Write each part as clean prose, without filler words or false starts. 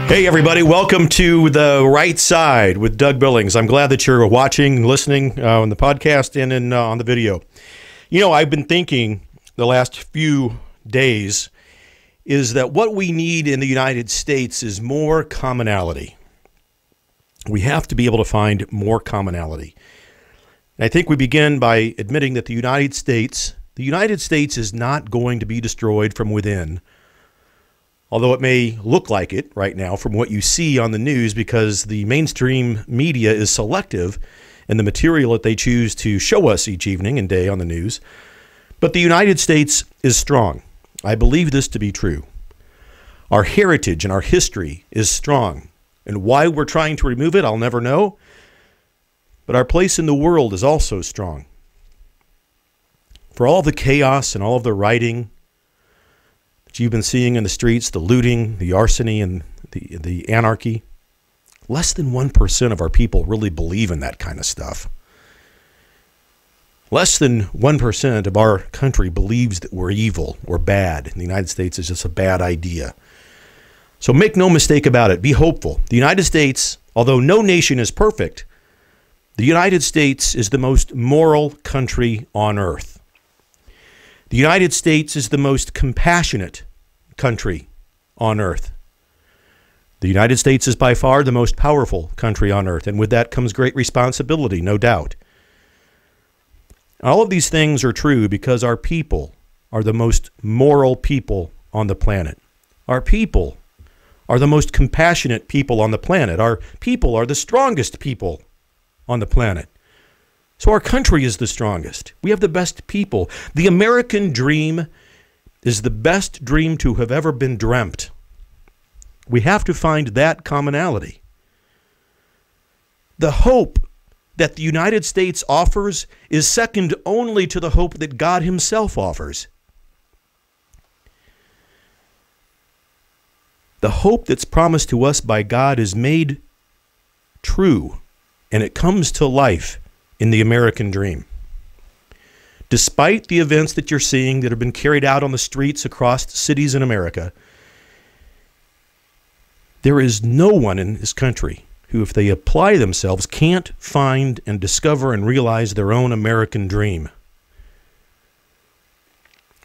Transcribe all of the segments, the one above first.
Hey, everybody. Welcome to The Right Side with Doug Billings. I'm glad that you're watching, listening on the podcast and on the video. You know, I've been thinking the last few days is that what we need in the United States is more commonality. We have to be able to find more commonality. And I think we begin by admitting that the United States is not going to be destroyed from within. Although it may look like it right now from what you see on the news, because the mainstream media is selective in the material that they choose to show us each evening and day on the news. But the United States is strong. I believe this to be true. Our heritage and our history is strong. And why we're trying to remove it, I'll never know. But our place in the world is also strong. For all the chaos and all of the rioting you've been seeing in the streets, the looting, the arson, and the anarchy, less than 1% of our people really believe in that kind of stuff. Less than 1% of our country believes that we're evil or bad, and the United States is just a bad idea. So make no mistake about it. Be hopeful. The United States, although no nation is perfect, the United States is the most moral country on earth. The United States is the most compassionate country on earth. The United States is by far the most powerful country on earth, and with that comes great responsibility, no doubt. All of these things are true because our people are the most moral people on the planet. Our people are the most compassionate people on the planet. Our people are the strongest people on the planet. So our country is the strongest. We have the best people. The American dream is the best dream to have ever been dreamt. We have to find that commonality. The hope that the United States offers is second only to the hope that God Himself offers. The hope that's promised to us by God is made true, and it comes to life in the American dream. Despite the events that you're seeing that have been carried out on the streets across cities in America, there is no one in this country who, if they apply themselves, can't find and discover and realize their own American dream.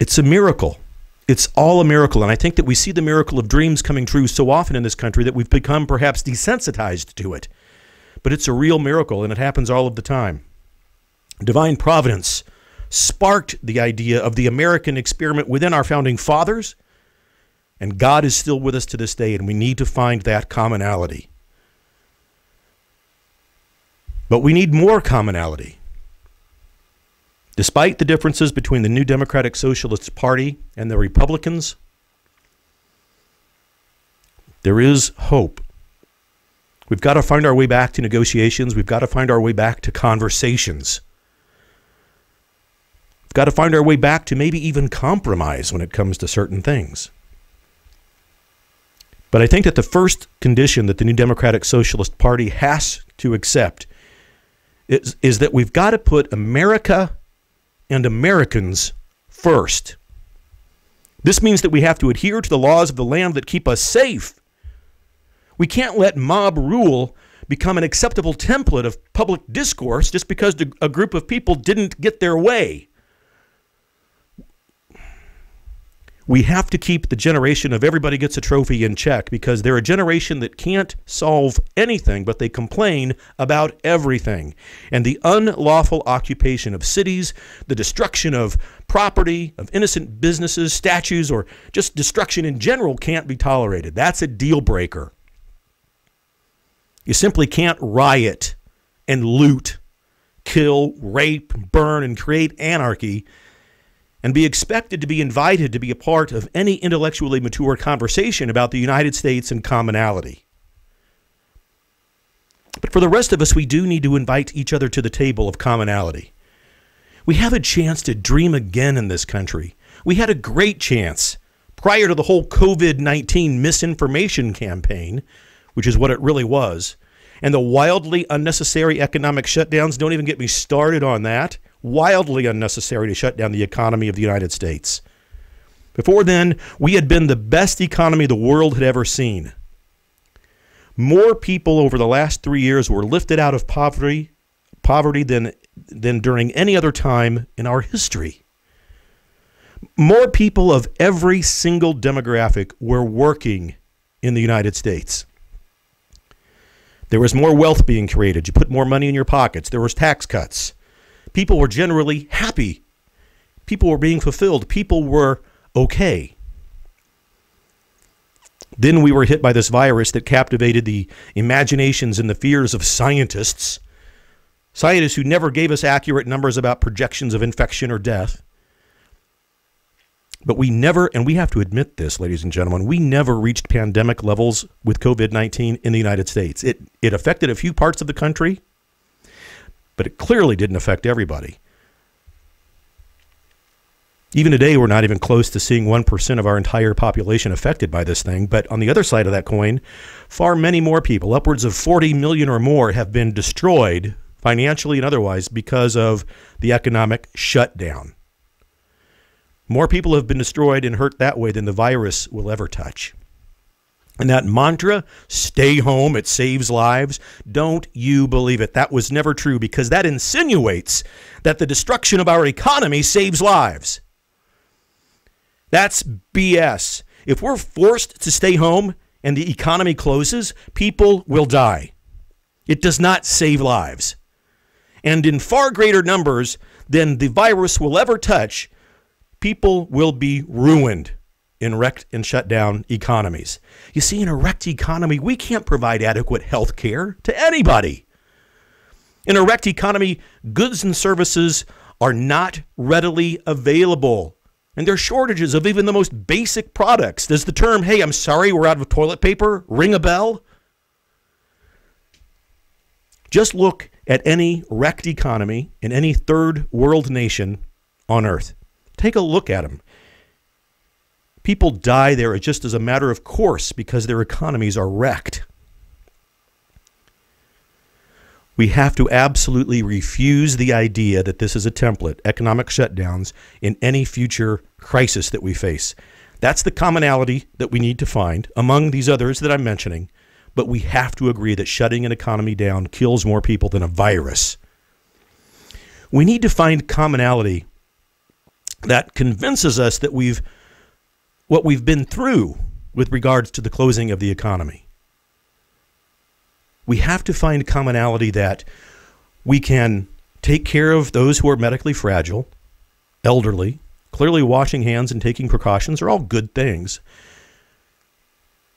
It's a miracle. It's all a miracle. And I think that we see the miracle of dreams coming true so often in this country that we've become perhaps desensitized to it. But it's a real miracle, and it happens all of the time. Divine providence sparked the idea of the American experiment within our founding fathers, and God is still with us to this day, and we need to find that commonality. But we need more commonality. Despite the differences between the New Democratic Socialist Party and the Republicans, there is hope. We've got to find our way back to negotiations. We've got to find our way back to conversations. We've got to find our way back to maybe even compromise when it comes to certain things. But I think that the first condition that the New Democratic Socialist Party has to accept is that we've got to put America and Americans first. This means that we have to adhere to the laws of the land that keep us safe. We can't let mob rule become an acceptable template of public discourse just because a group of people didn't get their way. We have to keep the generation of everybody gets a trophy in check, because they're a generation that can't solve anything, but they complain about everything. And the unlawful occupation of cities, the destruction of property, of innocent businesses, statues, or just destruction in general can't be tolerated. That's a deal breaker. You simply can't riot and loot, kill, rape, burn, and create anarchy and be expected to be invited to be a part of any intellectually mature conversation about the United States and commonality. But for the rest of us, we do need to invite each other to the table of commonality. We have a chance to dream again in this country. We had a great chance prior to the whole COVID-19 misinformation campaign, which is what it really was, and the wildly unnecessary economic shutdowns. Don't even get me started on that. Wildly unnecessary to shut down the economy of the United States. Before then, we had been the best economy the world had ever seen. More people over the last 3 years were lifted out of poverty than during any other time in our history. More people of every single demographic were working in the United States. There was more wealth being created. You put more money in your pockets. There was tax cuts. People were generally happy. People were being fulfilled. People were okay. Then we were hit by this virus that captivated the imaginations and the fears of scientists. Scientists who never gave us accurate numbers about projections of infection or death. But we never, and we have to admit this, ladies and gentlemen, we never reached pandemic levels with COVID-19 in the United States. It affected a few parts of the country, but it clearly didn't affect everybody. Even today, we're not even close to seeing 1% of our entire population affected by this thing. But on the other side of that coin, far many more people, upwards of 40 million or more, have been destroyed financially and otherwise because of the economic shutdown. More people have been destroyed and hurt that way than the virus will ever touch. And that mantra, stay home, it saves lives, don't you believe it. That was never true, because that insinuates that the destruction of our economy saves lives. That's BS. If we're forced to stay home and the economy closes, people will die. It does not save lives. And in far greater numbers than the virus will ever touch, people will be ruined in wrecked and shut down economies. You see, in a wrecked economy, we can't provide adequate health care to anybody. In a wrecked economy, goods and services are not readily available. And there are shortages of even the most basic products. Does the term, hey, I'm sorry, we're out of toilet paper, ring a bell? Just look at any wrecked economy in any third world nation on earth. Take a look at them. People die there just as a matter of course because their economies are wrecked. We have to absolutely refuse the idea that this is a template, economic shutdowns, in any future crisis that we face. That's the commonality that we need to find among these others that I'm mentioning. But we have to agree that shutting an economy down kills more people than a virus. We need to find commonality that convinces us that what we've been through with regards to the closing of the economy. We have to find commonality that we can take care of those who are medically fragile, elderly. Clearly washing hands and taking precautions are all good things.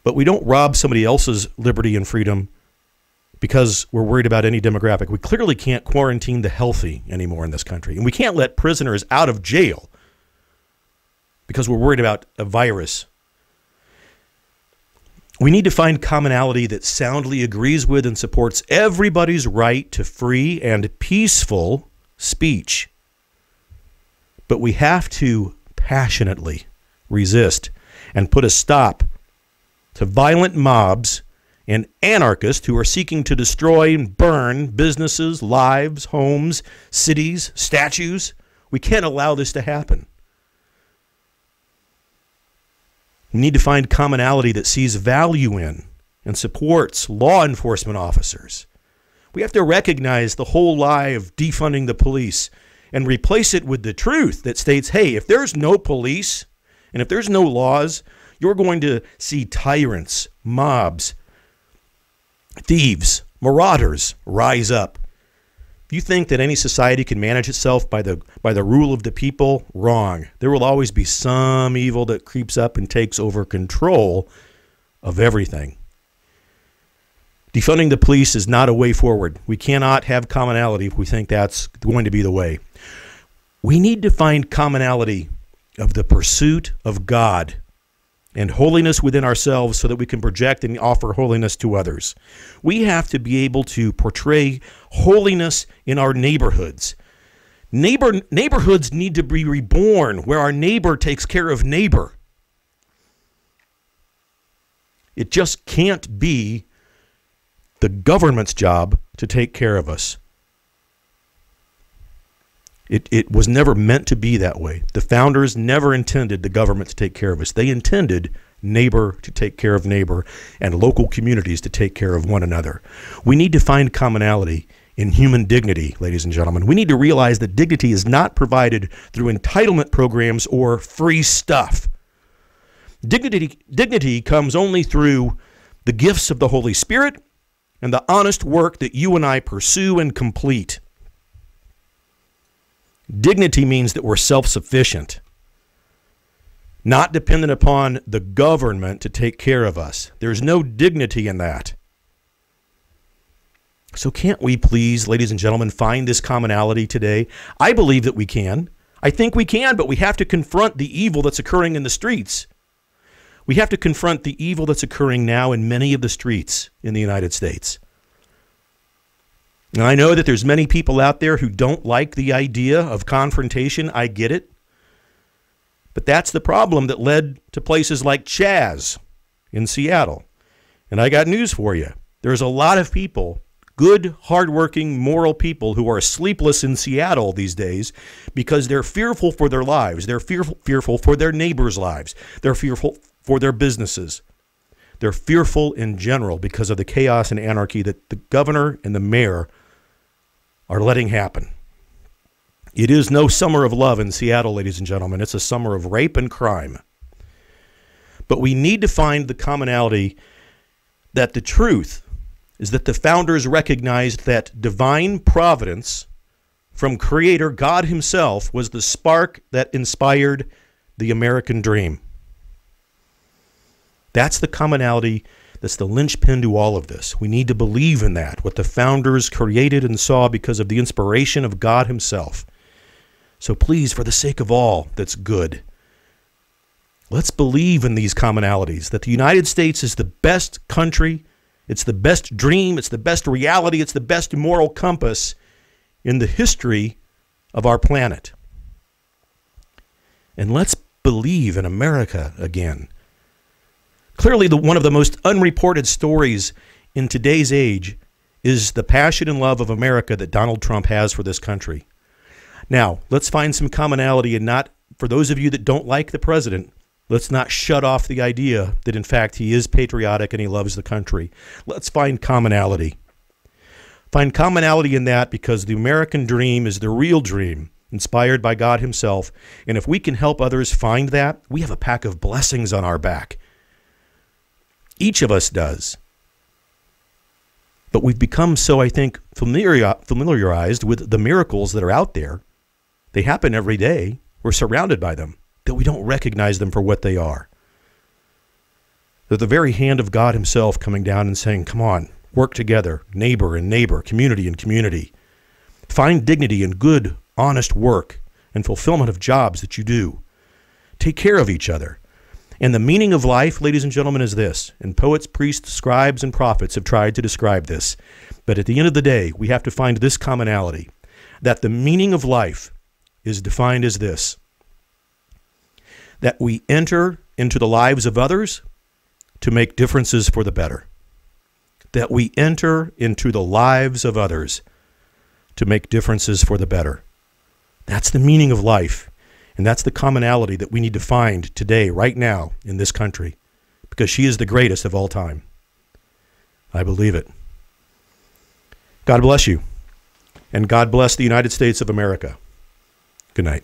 But we don't rob somebody else's liberty and freedom because we're worried about any demographic. We clearly can't quarantine the healthy anymore in this country. And we can't let prisoners out of jail because we're worried about a virus. We need to find commonality that soundly agrees with and supports everybody's right to free and peaceful speech. But we have to passionately resist and put a stop to violent mobs and anarchists who are seeking to destroy and burn businesses, lives, homes, cities, statues. We can't allow this to happen. We need to find commonality that sees value in and supports law enforcement officers. We have to recognize the whole lie of defunding the police and replace it with the truth that states, hey, if there's no police and if there's no laws, you're going to see tyrants, mobs, thieves, marauders rise up. If you think that any society can manage itself by the rule of the people, wrong. There will always be some evil that creeps up and takes over control of everything. Defunding the police is not a way forward. We cannot have commonality if we think that's going to be the way. We need to find commonality of the pursuit of God and holiness within ourselves so that we can project and offer holiness to others. We have to be able to portray holiness in our neighborhoods. Neighborhoods need to be reborn where our neighbor takes care of neighbor. It just can't be the government's job to take care of us. It was never meant to be that way. The founders never intended the government to take care of us. They intended neighbor to take care of neighbor, and local communities to take care of one another. We need to find commonality in human dignity, ladies and gentlemen. We need to realize that dignity is not provided through entitlement programs or free stuff. Dignity comes only through the gifts of the Holy Spirit and the honest work that you and I pursue and complete. Dignity means that we're self-sufficient, not dependent upon the government to take care of us. There's no dignity in that. So can't we please, ladies and gentlemen, find this commonality today? I believe that we can. I think we can, but we have to confront the evil that's occurring in the streets. We have to confront the evil that's occurring now in many of the streets in the United States. And I know that there's many people out there who don't like the idea of confrontation. I get it. But that's the problem that led to places like Chaz in Seattle. And I got news for you. There's a lot of people, good, hardworking, moral people, who are sleepless in Seattle these days because they're fearful for their lives. They're fearful for their neighbors' lives. They're fearful for their businesses. They're fearful in general because of the chaos and anarchy that the governor and the mayor are letting happen. It is no summer of love in Seattle, ladies and gentlemen. It's a summer of rape and crime. But we need to find the commonality that the truth is that the founders recognized that divine providence from Creator God Himself was the spark that inspired the American dream. That's the commonality. That's the linchpin to all of this. We need to believe in that, what the founders created and saw because of the inspiration of God Himself. So please, for the sake of all that's good, let's believe in these commonalities, that the United States is the best country, it's the best dream, it's the best reality, it's the best moral compass in the history of our planet. And let's believe in America again. Clearly, one of the most unreported stories in today's age is the passion and love of America that Donald Trump has for this country. Now, let's find some commonality, and not, for those of you that don't like the president, let's not shut off the idea that, in fact, he is patriotic and he loves the country. Let's find commonality. Find commonality in that, because the American dream is the real dream, inspired by God Himself. And if we can help others find that, we have a pack of blessings on our back. Each of us does. But we've become so, I think, familiarized with the miracles that are out there. They happen every day. We're surrounded by them, that we don't recognize them for what they are. They're the very hand of God Himself coming down and saying, come on, work together, neighbor and neighbor, community and community. Find dignity in good, honest work and fulfillment of jobs that you do. Take care of each other. And the meaning of life, ladies and gentlemen, is this. And poets, priests, scribes, and prophets have tried to describe this. But at the end of the day, we have to find this commonality, that the meaning of life is defined as this: that we enter into the lives of others to make differences for the better. That we enter into the lives of others to make differences for the better. That's the meaning of life. And that's the commonality that we need to find today, right now, in this country, because she is the greatest of all time. I believe it. God bless you, and God bless the United States of America. Good night.